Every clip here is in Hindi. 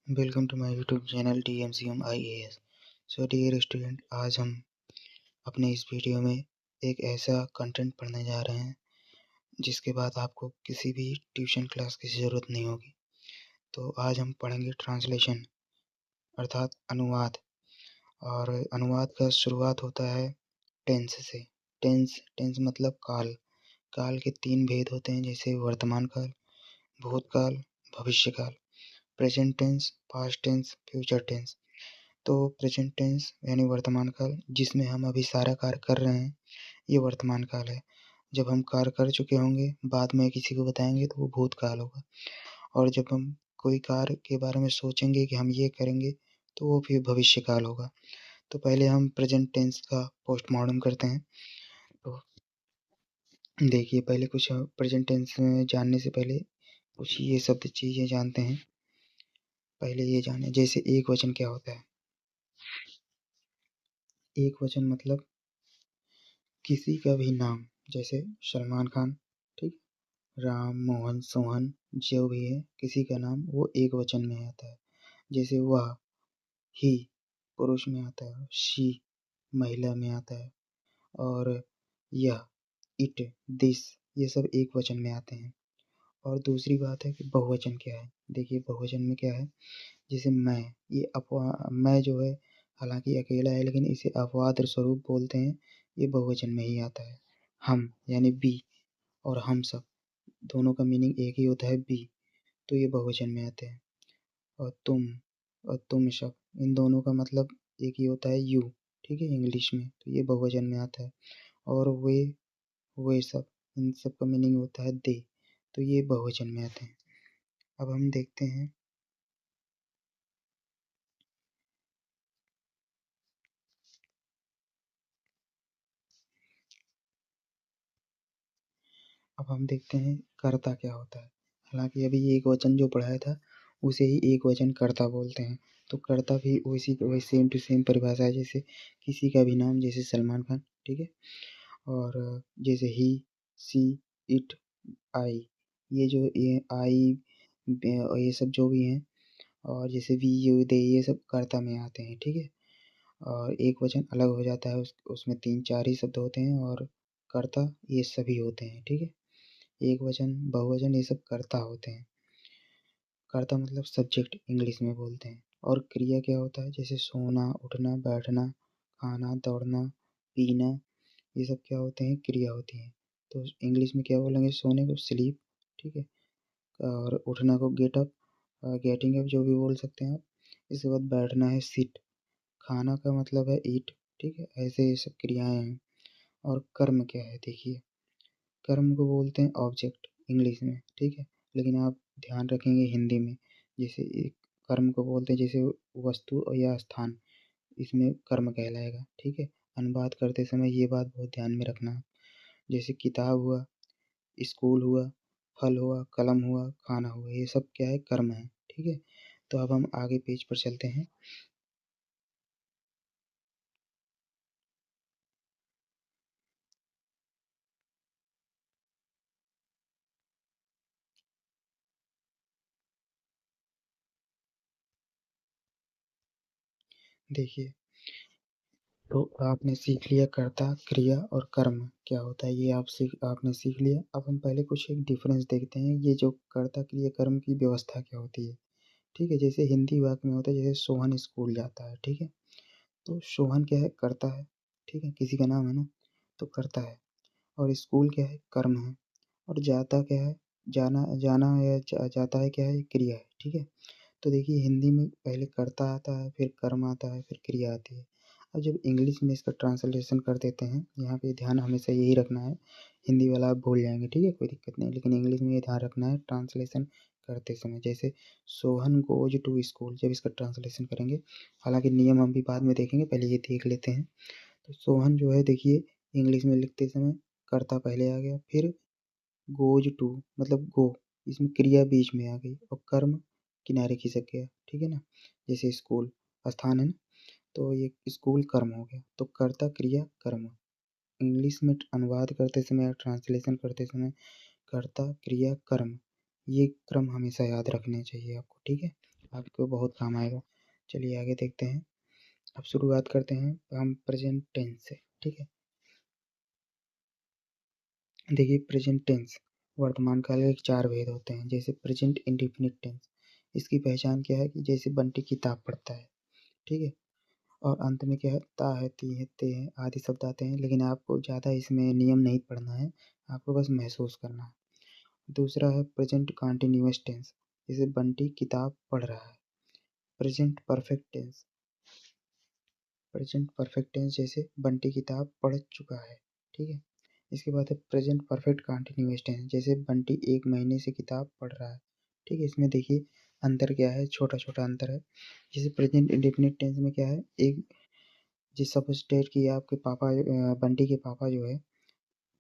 Welcome to my YouTube channel TMCM IAS। So dear student, आज हम अपने इस वीडियो में एक ऐसा कंटेंट पढ़ने जा रहे हैं जिसके बाद आपको किसी भी ट्यूशन क्लास की ज़रूरत नहीं होगी। तो आज हम पढ़ेंगे ट्रांसलेशन अर्थात अनुवाद। और अनुवाद का शुरुआत होता है टेंस से। टेंस मतलब काल। काल के 3 भेद होते हैं, जैसे वर्तमान काल, भूतकाल, भविष्यकाल। Present tense, past tense, future tense. तो प्रेजेंट टेंस यानी वर्तमान काल, जिसमें हम अभी सारा कार्य कर रहे हैं, ये वर्तमान काल है। जब हम कार्य कर चुके होंगे, बाद में किसी को बताएंगे तो वो भूतकाल होगा। और जब हम कोई कार्य के बारे में सोचेंगे कि हम ये करेंगे, तो वो फिर भविष्य काल होगा। तो पहले हम प्रेजेंट टेंस का पोस्टमार्टम करते हैं। तो देखिए, पहले कुछ प्रेजेंट टेंस में जानने से पहले कुछ ये शब्द चीज़ें जानते हैं। पहले ये जाने, जैसे एक वचन क्या होता है। एक वचन मतलब किसी का भी नाम, जैसे सलमान खान, ठीक, राम, मोहन, सोहन, जो भी है किसी का नाम, वो एक वचन में आता है। जैसे वह, ही पुरुष में आता है, शी महिला में आता है, और यह, इट, दिस, ये सब एक वचन में आते हैं। और दूसरी बात है कि बहुवचन क्या है। देखिए, बहुवचन में क्या है, जैसे मैं, ये मैं जो है हालांकि अकेला है, लेकिन इसे अपवाद स्वरूप बोलते हैं, ये बहुवचन में ही आता है। हम यानी बी और हम सब, दोनों का मीनिंग एक ही होता है, बी, तो ये बहुवचन में आते हैं। और तुम और तुम सब, इन दोनों का मतलब एक ही होता है, यू, ठीक है, इंग्लिश में, तो ये बहुवचन में आता है। और वे सब, इन सब का मीनिंग होता है दे, तो ये बहुवचन में आते हैं। अब हम देखते हैं, कर्ता क्या होता है। हालांकि अभी एक वचन जो पढ़ाया था, उसे ही एक वचन कर्ता बोलते हैं। तो कर्ता भी वैसी वही सेम टू सेम परिभाषा है, जैसे किसी का भी नाम, जैसे सलमान खान, ठीक है। और जैसे ही, सी, इट, आई, ये आई, ये सब जो भी हैं, और जैसे वी, यू, दे, ये सब कर्ता में आते हैं, ठीक है। और एक वचन अलग हो जाता है, उसमें 3-4 ही शब्द होते हैं, और कर्ता ये सभी होते हैं, ठीक है। एक वचन, बहुवचन, ये सब कर्ता होते हैं। कर्ता मतलब सब्जेक्ट इंग्लिश में बोलते हैं। और क्रिया क्या होता है, जैसे सोना, उठना, बैठना, खाना, दौड़ना, पीना, ये सब क्या होते हैं, क्रिया होती हैं। तो इंग्लिश में क्या बोलेंगे, सोने को स्लीप, ठीक है। और उठना को गेट अप, गेटिंग अप जो भी बोल सकते हैं आप। इसके बाद बैठना है सिट, खाना का मतलब है ईट, ठीक है। ऐसे ये सब क्रियाएं हैं। और कर्म क्या है, देखिए, कर्म को बोलते हैं ऑब्जेक्ट इंग्लिश में, ठीक है। लेकिन आप ध्यान रखेंगे हिंदी में, जैसे एक कर्म को बोलते हैं, जैसे वस्तु या स्थान, इसमें कर्म कहलाएगा, ठीक है। अनुवाद करते समय ये बात बहुत ध्यान में रखना है। जैसे किताब हुआ, स्कूल हुआ, फल हुआ, कलम हुआ, खाना हुआ, ये सब क्या है, कर्म है, ठीक है। तो अब हम आगे पेज पर चलते हैं। देखिए, तो आपने सीख लिया कर्ता, क्रिया और कर्म क्या होता है, ये आपने सीख लिया। अब हम पहले कुछ एक डिफरेंस देखते हैं, ये जो कर्ता, क्रिया, कर्म की व्यवस्था क्या होती है, ठीक है। जैसे हिंदी वाक्य में होता है, जैसे सोहन स्कूल जाता है, ठीक है। तो सोहन क्या है, कर्ता है, ठीक है, किसी का नाम है ना, तो कर्ता है। और स्कूल क्या है, कर्म है। और जाता क्या है, जाना, जाना या जाता है, क्या है, क्रिया है, ठीक है। तो देखिए, हिंदी में पहले कर्ता आता है, फिर कर्म आता है, फिर क्रिया आती है। अब जब इंग्लिश में इसका ट्रांसलेशन कर देते हैं, यहाँ पे ध्यान हमेशा यही रखना है, हिंदी वाला आप भूल जाएंगे, ठीक है, कोई दिक्कत नहीं, लेकिन इंग्लिश में ये ध्यान रखना है ट्रांसलेशन करते समय। जैसे सोहन गोज टू स्कूल, जब इसका ट्रांसलेशन करेंगे, हालांकि नियम हम भी बाद में देखेंगे, पहले ये देख लेते हैं। तो सोहन जो है, देखिए, इंग्लिश में लिखते समय कर्ता पहले आ गया, फिर गोज टू मतलब गो, इसमें क्रिया बीच में आ गई, और कर्म किनारे खिसक गया, ठीक है ना। जैसे स्कूल स्थान है ना, तो ये स्कूल कर्म हो गया, तो कर्ता, क्रिया, कर्म। इंग्लिश में अनुवाद करते समय या ट्रांसलेशन करते समय कर्ता, क्रिया, कर्म, ये क्रम हमेशा याद रखने चाहिए आपको, ठीक है। आपको बहुत काम आएगा। चलिए आगे देखते हैं। अब शुरुआत करते हैं हम प्रेजेंट टेंस से, ठीक है। देखिए प्रेजेंट टेंस वर्तमान काल के 4 भेद होते हैं। जैसे प्रेजेंट इंडेफिनिट टेंस, इसकी पहचान क्या है कि जैसे बंटी किताब पढ़ता है, ठीक है। और अंत में क्या है, ता है, ती है, ते है आदि शब्द आते हैं, लेकिन आपको ज़्यादा इसमें नियम नहीं पढ़ना है, आपको बस महसूस करना है। दूसरा है प्रेजेंट कंटीन्यूअस टेंस, जैसे बंटी किताब पढ़ रहा है। Present perfect tense, present perfect tense जैसे बंटी किताब पढ़ चुका है, ठीक है। इसके बाद है प्रेजेंट परफेक्ट कंटिन्यूअस टेंस, जैसे बंटी 1 महीने से किताब पढ़ रहा है, ठीक है। इसमें देखिए अंतर क्या है, छोटा-छोटा अंतर है। जैसे प्रेजेंट इंडेफिनिट टेंस में क्या है, एक जिस सपोज डेट कि आपके पापा बंटी के पापा जो है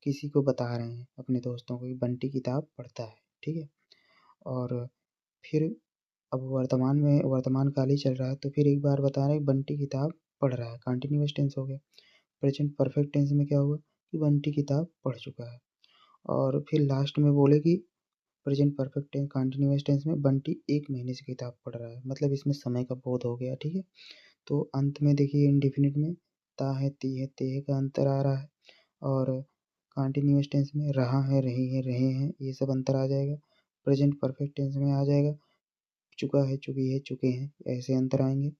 किसी को बता रहे हैं अपने दोस्तों को कि बंटी किताब पढ़ता है, ठीक है। और फिर अब वर्तमान काल ही चल रहा है, तो फिर एक बार बता रहे हैं बंटी किताब पढ़ रहा है, कंटिन्यूअस टेंस हो गया। प्रेजेंट परफेक्ट टेंस में क्या हुआ कि बंटी किताब पढ़ चुका है। और फिर लास्ट में बोले कि present perfect tense continuous tense में बंटी 1 महीने से किताब पढ़ रहा है, मतलब इसमें समय का बोध हो गया, ठीक है। तो अंत में देखिए इंडेफिनिट में ता है, ती है, ते है का अंतर आ रहा है, और कंटीन्यूअस टेंस में रहा है, रही है, रहे हैं, ये सब अंतर आ जाएगा। प्रेजेंट परफेक्ट टेंस में आ जाएगा चुका है, चुकी है, चुके हैं, ऐसे अंतर आएंगे।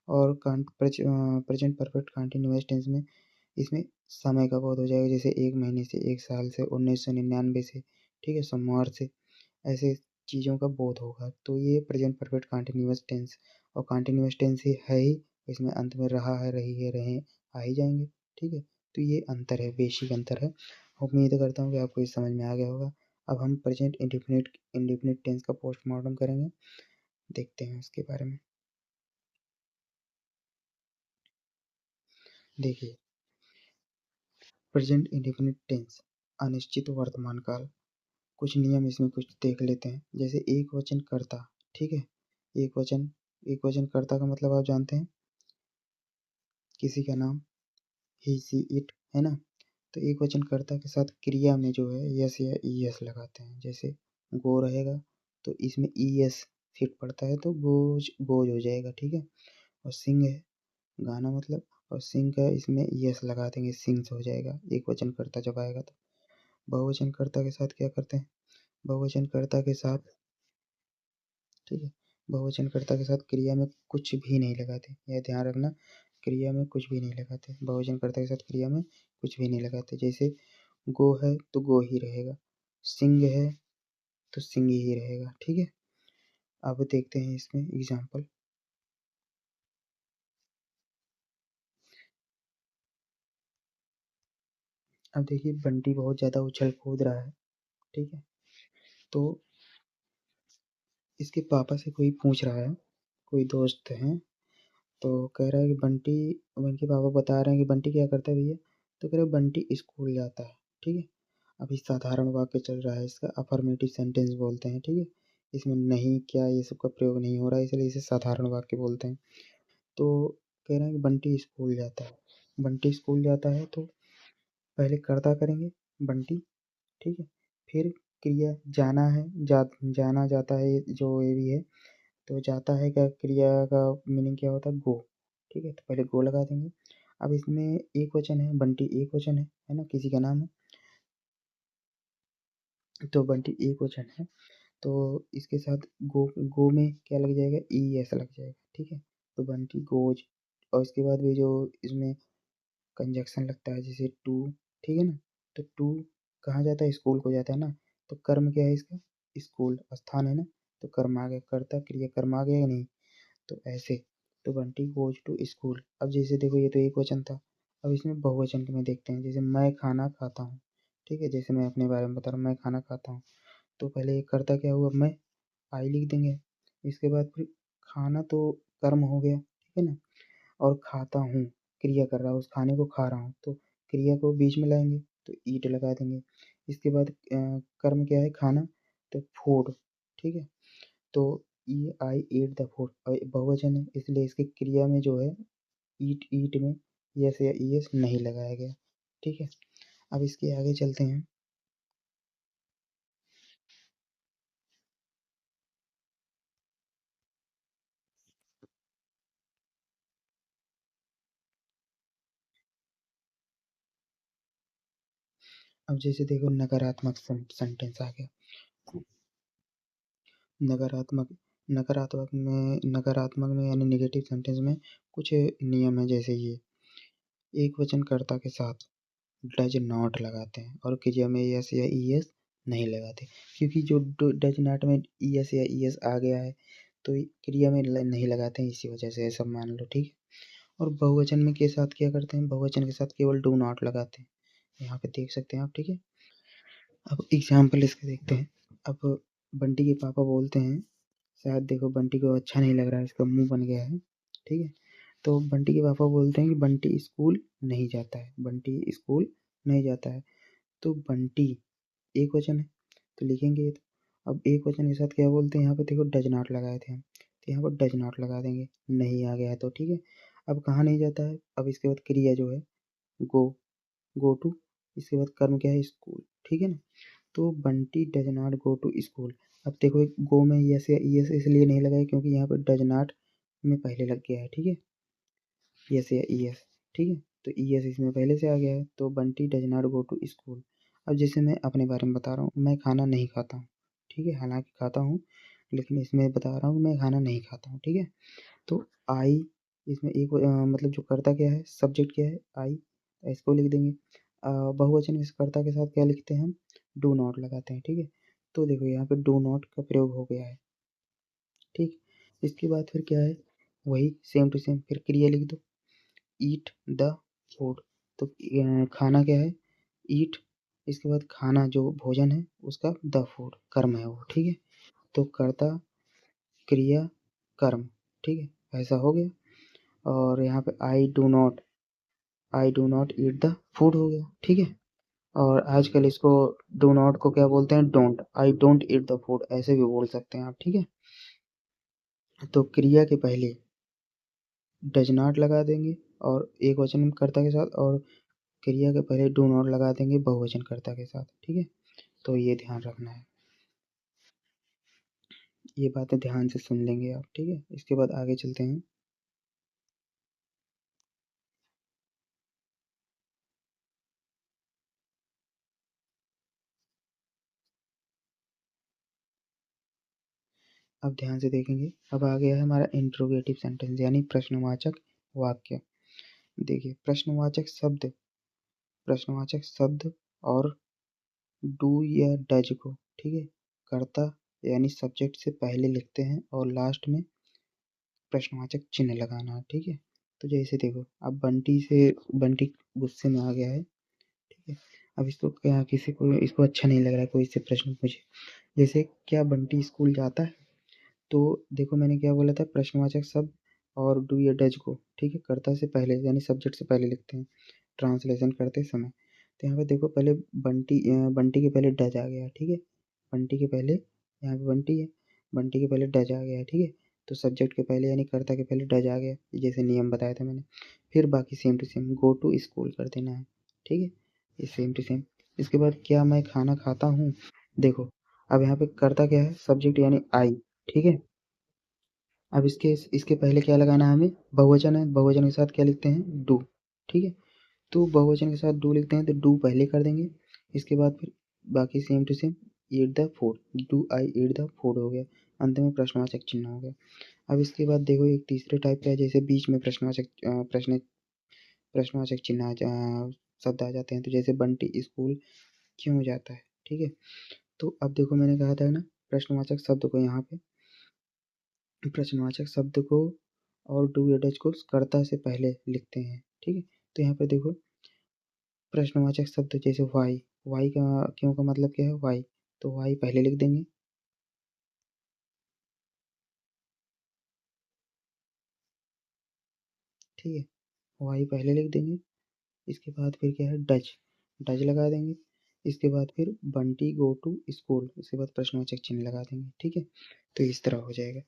और प्रेजेंट परफेक्ट कंटीन्यूअस टेंस में इसमें समय का बोध हो जाएगा, जैसे 1 महीने से, 1 साल से, 1999 से, ठीक है, सोमवार से, ऐसे चीज़ों का बोध होगा। तो ये प्रेजेंट परफेक्ट कंटीन्यूअस टेंस, और कंटीन्यूअस टेंस ही है ही, इसमें अंत में रहा है, रही है, रहे आ ही जाएंगे, ठीक है। तो ये अंतर है, बेसिक अंतर है। उम्मीद करता हूँ कि आपको ये समझ में आ गया होगा। अब हम प्रेजेंट इंडेफिनिट इंडेफिनिट टेंस का पोस्टमार्टम करेंगे, देखते हैं उसके बारे में। देखिए प्रेजेंट इंडेफिनिट टेंस अनिश्चित वर्तमान काल, कुछ नियम इसमें कुछ देख लेते हैं। जैसे एक वचन कर्ता, ठीक है। एक वचन एक वचन कर्ता का मतलब आप जानते हैं, किसी का नाम, ही सी इट, है ना। तो एक वचन कर्ता के साथ क्रिया में जो है यस या ई एस लगाते हैं। जैसे गो रहेगा तो इसमें ई एस फिट पड़ता है, तो गोज गोज हो जाएगा, ठीक है। और सिंग है गाना मतलब, और सिंग का इसमें ई एस लगा देंगे, सिंग्स हो जाएगा एक वचन कर्ता जब आएगा तो। बहुवचन कर्ता के साथ क्या करते हैं, बहुवचन कर्ता के साथ, ठीक है, बहुवचनकर्ता के साथ क्रिया में कुछ भी नहीं लगाते, यह ध्यान रखना, क्रिया में कुछ भी नहीं लगाते। बहुवचनकर्ता के साथ क्रिया में कुछ भी नहीं लगाते। जैसे गो है तो गो ही रहेगा, सिंग है तो सिंग ही रहेगा, ठीक है। अब देखते हैं इसमें एग्जाम्पल। अब देखिए बंटी बहुत ज़्यादा उछल कूद रहा है, ठीक है। तो इसके पापा से कोई पूछ रहा है, कोई दोस्त है, तो कह रहा है कि बंटी, उनके पापा बता रहे हैं कि बंटी क्या करता है भैया, तो कह रहे हैं बंटी स्कूल जाता है, ठीक है। अभी साधारण वाक्य चल रहा है, इसका अफर्मेटिव सेंटेंस बोलते हैं, ठीक है। इसमें नहीं क्या ये सब का प्रयोग नहीं हो रहा है, इसलिए इसे साधारण वाक्य बोलते हैं। तो कह रहे हैं कि बंटी स्कूल जाता है, बंटी स्कूल जाता है तो पहले कर्ता करेंगे बंटी, ठीक है। फिर क्रिया जाना है, जाना जाता है, जो ये भी है, तो जाता है का क्रिया का मीनिंग क्या होता है, गो, ठीक है। तो पहले गो लगा देंगे। अब इसमें एक वचन है, बंटी एक वचन है ना, किसी का नाम है, तो बंटी एक वचन है, तो इसके साथ गो गो में क्या लग जाएगा, ई एस लग जाएगा, ठीक है। तो बंटी गोज, और इसके बाद भी जो इसमें कंजक्शन लगता है जैसे टू, ठीक है ना। तो टू कहाँ जाता है, स्कूल को जाता है ना। तो कर्म क्या है इसका, स्कूल स्थान है ना, तो कर्म आ गया, कर्ता क्रिया कर्म आ गया या नहीं। तो ऐसे, तो बंटी गोज टू स्कूल। अब जैसे देखो ये तो एक वचन था, अब इसमें बहुवचन में देखते हैं। जैसे मैं खाना खाता हूँ, ठीक है, जैसे मैं अपने बारे में बता रहा हूँ, मैं खाना खाता हूँ, तो पहले ये कर्ता क्या हुआ, मैं, आई लिख देंगे। इसके बाद फिर खाना तो कर्म हो गया, ठीक है ना, और खाता हूँ क्रिया कर रहा हूँ, उस खाने को खा रहा हूँ, तो क्रिया को बीच में लाएंगे, तो ईट लगा देंगे। इसके बाद कर्म क्या है, खाना, तो फूड, ठीक है। तो ई आई एट द फूड, बहुवचन है इसलिए इसकी क्रिया में जो है ईट ईट में यस या ईएस नहीं लगाया गया, ठीक है। अब इसके आगे चलते हैं। अब जैसे देखो नकारात्मक सेंटेंस आ गया। नकारात्मक नकारात्मक में यानी नेगेटिव सेंटेंस में कुछ नियम है, जैसे ये एक वचन कर्ता के साथ डज नॉट लगाते हैं और क्रिया में यस या ईएस नहीं लगाते, क्योंकि जो डज नॉट में ईएस या ईएस आ गया है तो क्रिया में नहीं लगाते हैं, इसी वजह से ऐसा मान लो, ठीक है। और बहुवचन में के साथ क्या करते हैं, बहुवचन के साथ केवल डू नॉट लगाते हैं, यहाँ पे देख सकते हैं आप, ठीक है। अब एग्जाम्पल इसके देखते हैं। अब बंटी के पापा बोलते हैं, शायद देखो बंटी को अच्छा नहीं लग रहा है, इसका मुंह बन गया है, ठीक है। तो बंटी के पापा बोलते हैं कि बंटी स्कूल नहीं जाता है, बंटी स्कूल नहीं जाता है। तो बंटी एक वचन है तो लिखेंगे ये तो। अब एक वचन के साथ क्या बोलते हैं, यहाँ पे देखो डज नॉट लगाए थे हम, तो यहाँ पर डज नॉट लगा देंगे, नहीं आ गया है तो, ठीक है। अब कहाँ नहीं जाता है, अब इसके बाद क्रिया जो है गो, गो टू, इसके बाद कर्म क्या है, स्कूल, ठीक है ना। तो Bunty does not go to school. अब देखो एक गो में यस या ईएस इसलिए नहीं लगाए क्योंकि यहाँ पर डज नॉट में पहले लग गया है, ठीक है, यस या ईएस, ठीक है। तो ईएस इसमें पहले से आ गया है, तो Bunty does not go to school. अब जैसे मैं अपने बारे में बता रहा हूँ, मैं खाना नहीं खाता हूँ, ठीक है, हालांकि खाता हूँ लेकिन इसमें बता रहा हूँ मैं खाना नहीं खाता हूँ, ठीक है। तो आई, इसमें एक मतलब जो कर्ता क्या है, सब्जेक्ट क्या है, आई, इसको लिख देंगे। बहुवचन इस कर्ता के साथ क्या लिखते हैं हम, डू नॉट लगाते हैं, ठीक है। तो देखो यहाँ पे डू नॉट का प्रयोग हो गया है, ठीक। इसके बाद फिर क्या है, वही सेम टू सेम फिर क्रिया लिख दो, ईट द फूड। तो खाना क्या है, ईट, इसके बाद खाना जो भोजन है उसका द फूड कर्म है वो, ठीक है। तो कर्ता क्रिया कर्म, ठीक है, ऐसा हो गया। और यहाँ पे I do not eat the food हो गया, ठीक है। और आजकल इसको डू नॉट को क्या बोलते हैं, don't, I don't eat the food ऐसे भी बोल सकते हैं आप, ठीक है। तो क्रिया के पहले डज नॉट लगा देंगे और एक वचन कर्ता के साथ, और क्रिया के पहले डू नॉट लगा देंगे बहुवचन कर्ता के साथ, ठीक है। तो ये ध्यान रखना है, ये बातें ध्यान से सुन लेंगे आप, ठीक है। इसके बाद आगे चलते हैं। अब ध्यान से देखेंगे, अब आ गया है हमारा इंट्रोगेटिव सेंटेंस यानी प्रश्नवाचक वाक्य। देखिए प्रश्नवाचक शब्द और डू या डज को, ठीक है, कर्ता यानी सब्जेक्ट से पहले लिखते हैं और लास्ट में प्रश्नवाचक चिन्ह लगाना है, ठीक है। तो जैसे देखो अब बंटी गुस्से में आ गया है, ठीक है। अब इसको क्या, किसी को इसको अच्छा नहीं लग रहा है, कोई इससे प्रश्न पूछे, जैसे क्या बंटी स्कूल जाता है। तो देखो मैंने क्या बोला था, प्रश्नवाचक शब्द और डू या डज को, ठीक है, कर्ता से पहले यानी सब्जेक्ट से पहले लिखते हैं ट्रांसलेशन करते समय। तो यहाँ पे देखो पहले बंटी के पहले डज आ गया, ठीक है, बंटी के पहले, यहाँ पे बंटी है, बंटी के पहले डज आ गया है, ठीक है। तो सब्जेक्ट के पहले यानी कर्ता के पहले डज आ गया, जैसे नियम बताया था मैंने। फिर बाकी same to same go to school कर देना है, ठीक है, ये सेम टू सेम। इसके बाद क्या मैं खाना खाता हूँ, देखो अब यहाँ पे कर्ता क्या है, सब्जेक्ट यानी आई, ठीक है। अब इसके इसके पहले क्या लगाना है हमें, बहुवचन है, बहुवचन के साथ क्या लिखते हैं, डू, ठीक है। तो बहुवचन के साथ डू लिखते हैं तो डू पहले कर देंगे, इसके बाद फिर बाकी same to same, eat the food, do I eat the food हो गया, अंत में प्रश्नवाचक चिन्ह हो गया। अब इसके बाद देखो एक तीसरे टाइप का है, जैसे बीच में प्रश्नवाचक चिन्ह शब्द आ जाते हैं, तो जैसे बंटी स्कूल क्यों जाता है, ठीक है। तो अब देखो मैंने कहा था ना, प्रश्नवाचक शब्द को यहाँ पे, प्रश्नवाचक शब्द को और डू या डज को कर्ता से पहले लिखते हैं, ठीक है। तो यहाँ पर देखो प्रश्नवाचक शब्द जैसे वाई, वाई का क्यों का मतलब क्या है, वाई, तो वाई पहले लिख देंगे, ठीक है, वाई पहले लिख देंगे। इसके बाद फिर क्या है, डज, डज लगा देंगे। इसके बाद फिर बंटी गो टू स्कूल, इसके बाद प्रश्नवाचक चिन्ह लगा देंगे, ठीक है। तो इस तरह हो जाएगा,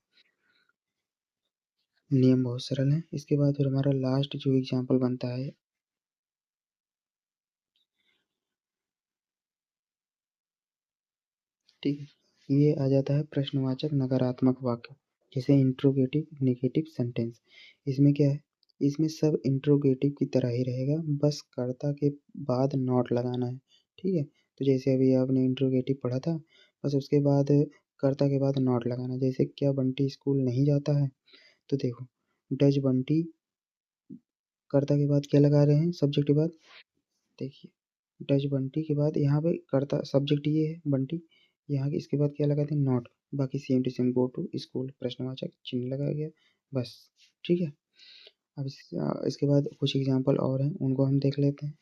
नियम बहुत सरल है। इसके बाद फिर हमारा लास्ट जो एग्जाम्पल बनता है, ठीक है, ये आ जाता है प्रश्नवाचक नकारात्मक वाक्य, जैसे इंट्रोगेटिव नेगेटिव सेंटेंस। इसमें क्या है, इसमें सब इंट्रोगेटिव की तरह ही रहेगा, बस कर्ता के बाद नॉट लगाना है, ठीक है। तो जैसे अभी आपने इंट्रोगेटिव पढ़ा था, बस उसके बाद कर्ता के बाद नॉट लगाना। जैसे क्या बंटी स्कूल नहीं जाता है, तो देखो डज बंटी, कर्ता के बाद क्या लगा रहे हैं, सब्जेक्ट के बाद। देखिए डज बंटी के बाद यहाँ पे कर्ता सब्जेक्ट ये है बंटी, यहाँ के इसके बाद क्या लगाते हैं, नॉट। बाकी same to same, go to school प्रश्नवाचक चिन्ह लगाया गया, बस। ठीक है। अब इसके बाद कुछ एग्जाम्पल और हैं, उनको हम देख लेते हैं।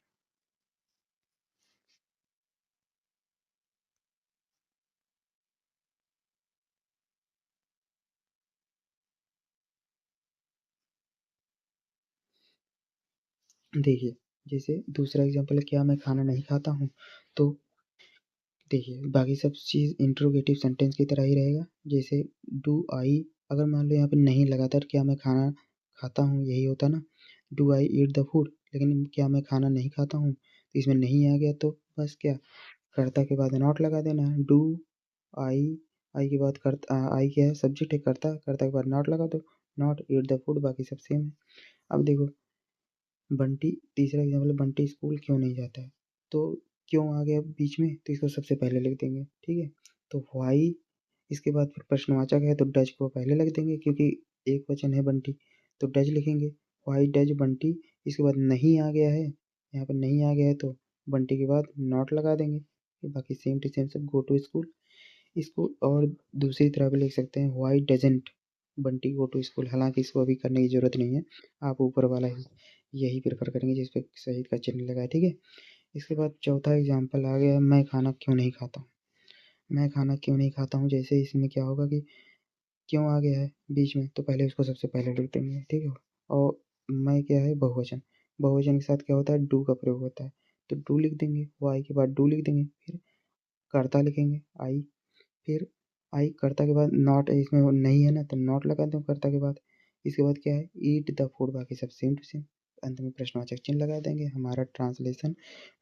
देखिए जैसे दूसरा एग्जाम्पल है, क्या मैं खाना नहीं खाता हूँ। तो देखिए बाकी सब चीज़ इंट्रोगेटिव सेंटेंस की तरह ही रहेगा। जैसे डू आई, अगर मान लो यहाँ पे नहीं लगातार क्या मैं खाना खाता हूँ यही होता ना, do I eat the food, लेकिन क्या मैं खाना नहीं खाता हूँ, तो इसमें नहीं आ गया, तो बस क्या, कर्ता के बाद नॉट लगा देना है। डू आई, आई के बाद कर्ता, आई क्या है, सब्जेक्ट है, कर्ता, कर्ता के बाद नॉट लगा दो, नॉट ईट द फूड, बाकी सब सेम है। अब देखो बंटी, तीसरा एग्जाम्पल है, बंटी स्कूल क्यों नहीं जाता है। तो क्यों आ गया बीच में, तो इसको सबसे पहले लिख देंगे। ठीक है। तो व्हाई, इसके बाद फिर प्रश्नवाचक है तो डज को पहले लिख देंगे, क्योंकि एक वचन है बंटी, तो डज लिखेंगे। व्हाई डज बंटी, इसके बाद नहीं आ गया है, यहाँ पर नहीं आ गया है तो बंटी के बाद नॉट लगा देंगे। बाकी सेम टू सेम सब, गो टू स्कूल। इसको और दूसरी तरह भी लिख सकते हैं, why doesn't Bunty go to school, हालांकि इसको अभी करने की ज़रूरत नहीं है, आप ऊपर वाला ही यही प्रेफर करेंगे जिस पे शहीद का चिन्ह लगा है। ठीक है। इसके बाद चौथा एग्जाम्पल आ गया, मैं खाना क्यों नहीं खाता हूँ। मैं खाना क्यों नहीं खाता हूँ, जैसे इसमें क्या होगा कि क्यों आ गया है बीच में, तो पहले उसको सबसे पहले लिख देंगे। ठीक है। और मैं क्या है, बहुवचन, बहुवचन के साथ क्या होता है, डू का प्रयोग होता है, तो डू लिख देंगे, वाई के बाद डू लिख देंगे, फिर कर्ता लिखेंगे आई, फिर आई, कर्ता के बाद नॉट, इसमें वो नहीं है ना तो नॉट लगा दो कर्ता के बाद। इसके बाद क्या है, ईट द फूड, बाकी सब सेम टू सेम, अंत में प्रश्नवाचक चिन्ह लगा देंगे। हमारा ट्रांसलेशन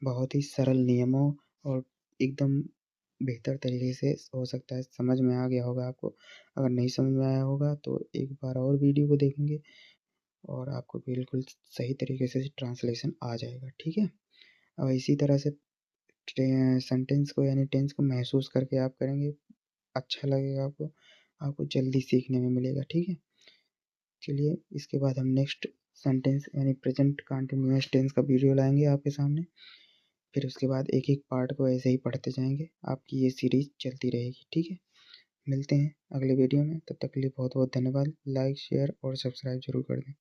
बहुत ही सरल नियमों और एकदम बेहतर तरीके से हो सकता है, समझ में आ गया होगा आपको। अगर नहीं समझ में आया होगा तो एक बार और वीडियो को देखेंगे और आपको बिल्कुल सही तरीके से ट्रांसलेशन आ जाएगा। ठीक है। और इसी तरह से सेंटेंस को यानी टेंस को महसूस करके आप करेंगे, अच्छा लगेगा आपको, आपको जल्दी सीखने में मिलेगा। ठीक है। चलिए इसके बाद हम नेक्स्ट सेंटेंस यानी प्रेजेंट कंटिन्यूअस टेंस का वीडियो लाएंगे आपके सामने, फिर उसके बाद एक एक पार्ट को ऐसे ही पढ़ते जाएंगे, आपकी ये सीरीज चलती रहेगी। ठीक है। मिलते हैं अगले वीडियो में, तब तक के लिए बहुत बहुत धन्यवाद। लाइक शेयर और सब्सक्राइब जरूर कर दें।